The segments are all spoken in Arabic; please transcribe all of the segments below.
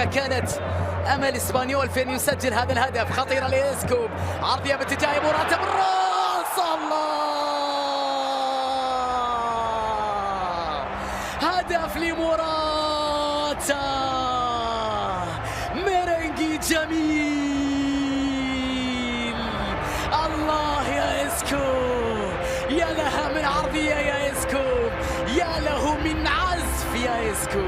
كانت امل اسبانيول في ان يسجل هذا الهدف. خطيره لإسكو، عرضيه باتجاه موراتا بالراس، الله! هدف لموراتا، ميرينجي جميل. الله يا إسكو، يا لها من عرضيه يا إسكو، يا له من عزف يا إسكو.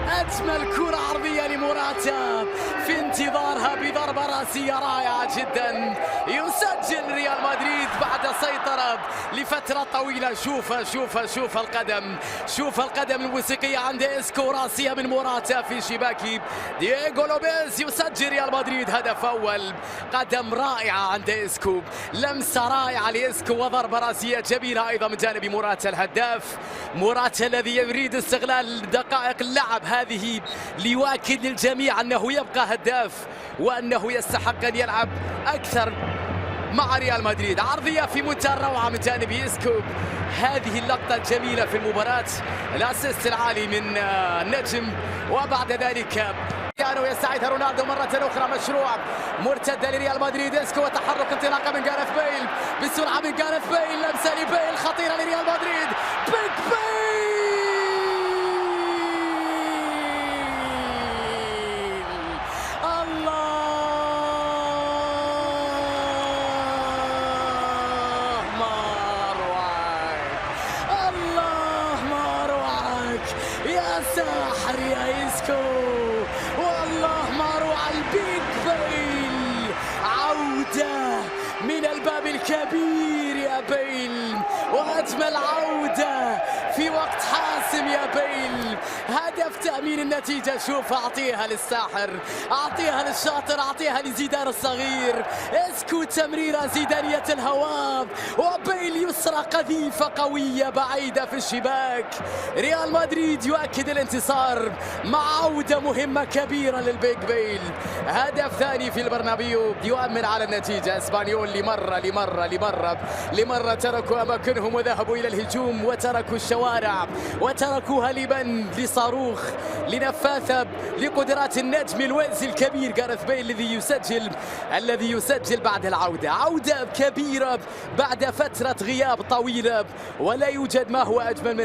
أجمل كرة عرضية لموراتا في انتظارها بضربة رأسية رائعة جدا. يسجل ريال مدريد بعد سيطرة لفترة طويلة. شوف القدم، شوف القدم الموسيقية عند إسكو، رأسية من موراتا في شباك دييغو لوبيز. يسجل ريال مدريد هدف أول. قدم رائعة عند إسكو، لمسة رائعة لإسكو، وضربة رأسية جميلة أيضا من جانب موراتا الهداف. موراتا الذي يريد استغلال دقائق اللعب هذه ليؤكد للجميع أنه يبقى هداف وأنه يستحق أن يلعب أكثر مع ريال مدريد. عرضية في منتهى الروعة من جانب إسكو. هذه اللقطة الجميلة في المباراة، الأسيست العالي من النجم. وبعد ذلك يستعيدها رونالدو مرة أخرى، مشروع مرتدة لريال مدريد. إسكو وتحرك انطلاقة من جاريث بيل، بسرعة من جاريث بيل، لمسة لبيل خطيرة لريال مدريد. بيج بيل، يا ساحر يا إسكو، والله ما روع البيج بيل. عودة من الباب الكبير يا بيل، وأجمل عودة في وقت حاسم يا بيل. هدف تأمين النتيجة. شوف، أعطيها للساحر، أعطيها للشاطر، أعطيها لزيدان الصغير. إسكو تمريرة زيدانية الهواء، وبيل يسرى قذيفة قوية بعيدة في الشباك. ريال مدريد يؤكد الانتصار مع عودة مهمة كبيرة للبيج بيل. هدف ثاني في البرنابيو يؤمن على النتيجة. اسبانيول لمرة تركوا أماكنهم وذهبوا إلى الهجوم، وتركوا الشوارع، وتركوها لمن؟ لصاروخ، لنفاثة، لقدرات النجم الويلزي الكبير جاريث بيل الذي يسجل بعد العودة. عودة كبيرة بعد فترة غياب طويلة، ولا يوجد ما هو أجمل من